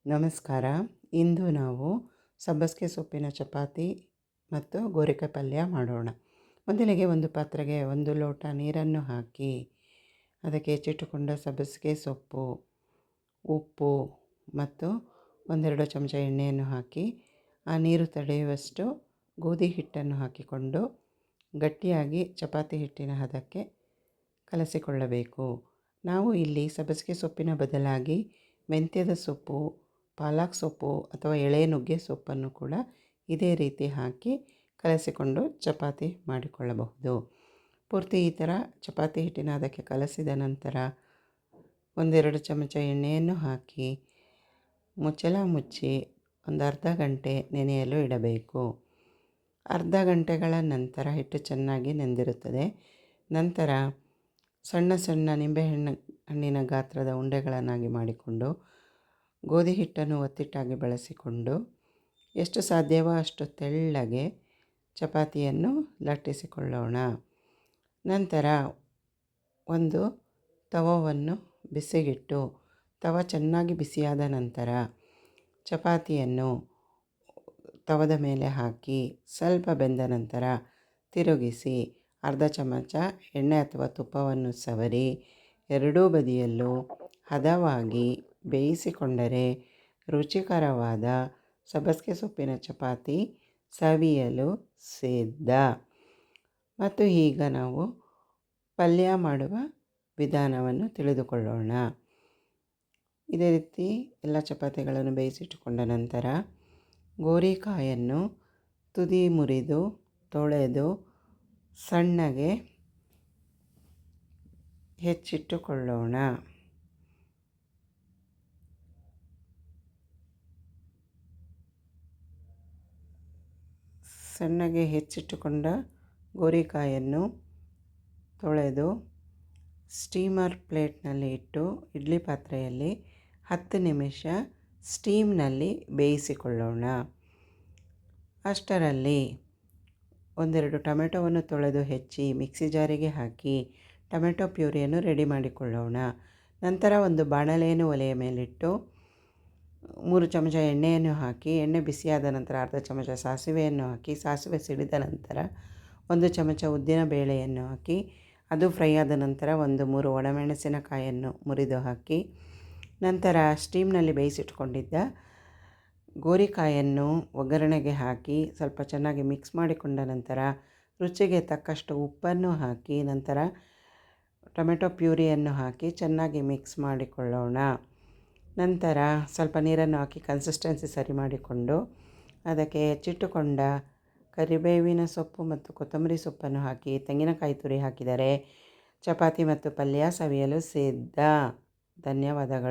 ನಮಸ್ಕಾರ. ಇಂದು ನಾವು ಸಬ್ಬಸಿಗೆ ಸೊಪ್ಪಿನ ಚಪಾತಿ ಮತ್ತು ಗೋರಿಕಾಯಿ ಪಲ್ಯ ಮಾಡೋಣ. ಮೊದಲಿಗೆ ಒಂದು ಪಾತ್ರೆಗೆ 1 ಲೋಟ ನೀರನ್ನು ಹಾಕಿ ಅದಕ್ಕೆ ಹೆಚ್ಚಿಟ್ಟುಕೊಂಡ ಸಬ್ಬಸಿಗೆ ಸೊಪ್ಪು, ಉಪ್ಪು ಮತ್ತು 1-2 ಚಮಚ ಎಣ್ಣೆಯನ್ನು ಹಾಕಿ ಆ ನೀರು ತಡೆಯುವಷ್ಟು ಗೋಧಿ ಹಿಟ್ಟನ್ನು ಹಾಕಿಕೊಂಡು ಗಟ್ಟಿಯಾಗಿ ಚಪಾತಿ ಹಿಟ್ಟಿನ ಹದಕ್ಕೆ ಕಲಸಿಕೊಳ್ಳಬೇಕು. ನಾವು ಇಲ್ಲಿ ಸಬ್ಬಸಿಗೆ ಸೊಪ್ಪಿನ ಬದಲಾಗಿ ಮೆಂತ್ಯದ ಸೊಪ್ಪು, ಪಾಲಕ್ ಸೊಪ್ಪು ಅಥವಾ ಎಳೆ ನುಗ್ಗೆ ಸೊಪ್ಪನ್ನು ಕೂಡ ಇದೇ ರೀತಿ ಹಾಕಿ ಕಲಸಿಕೊಂಡು ಚಪಾತಿ ಮಾಡಿಕೊಳ್ಳಬಹುದು. ಪೂರ್ತಿ ಈ ಥರ ಚಪಾತಿ ಹಿಟ್ಟಿನ ಅದಕ್ಕೆ ಕಲಸಿದ ನಂತರ 1-2 ಚಮಚ ಎಣ್ಣೆಯನ್ನು ಹಾಕಿ ಮುಚ್ಚಳ ಮುಚ್ಚಿ ಒಂದು ಅರ್ಧ ಗಂಟೆ ನೆನೆಯಲು ಇಡಬೇಕು. ಅರ್ಧ ಗಂಟೆಗಳ ನಂತರ ಹಿಟ್ಟು ಚೆನ್ನಾಗಿ ನೆಂದಿರುತ್ತದೆ. ನಂತರ ಸಣ್ಣ ಸಣ್ಣ ಹಣ್ಣಿನ ಗಾತ್ರದ ಉಂಡೆಗಳನ್ನಾಗಿ ಮಾಡಿಕೊಂಡು ಗೋಧಿ ಹಿಟ್ಟನ್ನು ಒತ್ತಿಟ್ಟಾಗಿ ಬಳಸಿಕೊಂಡು ಎಷ್ಟು ಸಾಧ್ಯವೋ ಅಷ್ಟು ತೆಳ್ಳಗೆ ಚಪಾತಿಯನ್ನು ಲಟ್ಟಿಸಿಕೊಳ್ಳೋಣ. ನಂತರ ಒಂದು ತವವನ್ನು ಬಿಸಿಗಿಟ್ಟು ತವ ಚೆನ್ನಾಗಿ ಬಿಸಿಯಾದ ನಂತರ ಚಪಾತಿಯನ್ನು ತವದ ಮೇಲೆ ಹಾಕಿ ಸ್ವಲ್ಪ ಬೆಂದ ನಂತರ ತಿರುಗಿಸಿ ಅರ್ಧ ಚಮಚ ಎಣ್ಣೆ ಅಥವಾ ತುಪ್ಪವನ್ನು ಸವರಿ ಎರಡೂ ಬದಿಯಲ್ಲೂ ಹದವಾಗಿ ಬೇಯಿಸಿಕೊಂಡರೆ ರುಚಿಕರವಾದ ಸಬ್ಬಸಿಗೆ ಸೊಪ್ಪಿನ ಚಪಾತಿ ಸವಿಯಲು ಸಿದ್ಧ. ಮತ್ತು ಈಗ ನಾವು ಪಲ್ಯ ಮಾಡುವ ವಿಧಾನವನ್ನು ತಿಳಿದುಕೊಳ್ಳೋಣ. ಇದೇ ರೀತಿ ಎಲ್ಲ ಚಪಾತಿಗಳನ್ನು ಬೇಯಿಸಿಟ್ಟುಕೊಂಡ ನಂತರ ಗೋರಿಕಾಯನ್ನು ತುದಿ ಮುರಿದು ತೊಳೆದು ಸಣ್ಣಗೆ ಹೆಚ್ಚಿಟ್ಟುಕೊಳ್ಳೋಣ. ಸಣ್ಣಗೆ ಹೆಚ್ಚಿಟ್ಟುಕೊಂಡ ಗೋರಿಕಾಯನ್ನು ತೊಳೆದು ಸ್ಟೀಮರ್ ಪ್ಲೇಟ್ನಲ್ಲಿ ಇಟ್ಟು ಇಡ್ಲಿ ಪಾತ್ರೆಯಲ್ಲಿ 10 ನಿಮಿಷ ಸ್ಟೀಮ್ನಲ್ಲಿ ಬೇಯಿಸಿಕೊಳ್ಳೋಣ. ಅಷ್ಟರಲ್ಲಿ 1-2 ಟೊಮೆಟೊವನ್ನು ತೊಳೆದು ಹೆಚ್ಚಿ ಮಿಕ್ಸಿ ಜಾರಿಗೆ ಹಾಕಿ ಟೊಮೆಟೊ ಪ್ಯೂರಿಯನ್ನು ರೆಡಿ ಮಾಡಿಕೊಳ್ಳೋಣ. ನಂತರ ಒಂದು ಬಾಣಲೆಯನ್ನು ಒಲೆಯ ಮೇಲಿಟ್ಟು 3 ಚಮಚ ಎಣ್ಣೆಯನ್ನು ಹಾಕಿ ಎಣ್ಣೆ ಬಿಸಿಯಾದ ನಂತರ ಅರ್ಧ ಚಮಚ ಸಾಸಿವೆಯನ್ನು ಹಾಕಿ ಸಾಸಿವೆ ಸಿಡಿದ ನಂತರ 1 ಚಮಚ ಉದ್ದಿನ ಬೇಳೆಯನ್ನು ಹಾಕಿ ಅದು ಫ್ರೈ ಆದ ನಂತರ 1-3 ಒಣಮೆಣಸಿನಕಾಯನ್ನು ಮುರಿದು ಹಾಕಿ ನಂತರ ಸ್ಟೀಮ್ನಲ್ಲಿ ಬೇಯಿಸಿಟ್ಕೊಂಡಿದ್ದ ಗೋರಿಕಾಯನ್ನು ಒಗ್ಗರಣೆಗೆ ಹಾಕಿ ಸ್ವಲ್ಪ ಚೆನ್ನಾಗಿ ಮಿಕ್ಸ್ ಮಾಡಿಕೊಂಡ ನಂತರ ರುಚಿಗೆ ತಕ್ಕಷ್ಟು ಉಪ್ಪನ್ನು ಹಾಕಿ ನಂತರ ಟೊಮೆಟೊ ಪ್ಯೂರಿಯನ್ನು ಹಾಕಿ ಚೆನ್ನಾಗಿ ಮಿಕ್ಸ್ ಮಾಡಿಕೊಳ್ಳೋಣ. ನಂತರ ಸ್ವಲ್ಪ ನೀರನ್ನು ಹಾಕಿ ಕನ್ಸಿಸ್ಟೆನ್ಸಿ ಸರಿ ಮಾಡಿಕೊಂಡು ಅದಕ್ಕೆ ಹೆಚ್ಚಿಟ್ಟುಕೊಂಡ ಕರಿಬೇವಿನ ಸೊಪ್ಪು ಮತ್ತು ಕೊತ್ತಂಬರಿ ಸೊಪ್ಪನ್ನು ಹಾಕಿ ತೆಂಗಿನಕಾಯಿ ತುರಿ ಹಾಕಿದರೆ ಚಪಾತಿ ಮತ್ತು ಪಲ್ಯ ಸವಿಯಲು ಸಿದ್ಧ. ಧನ್ಯವಾದಗಳು.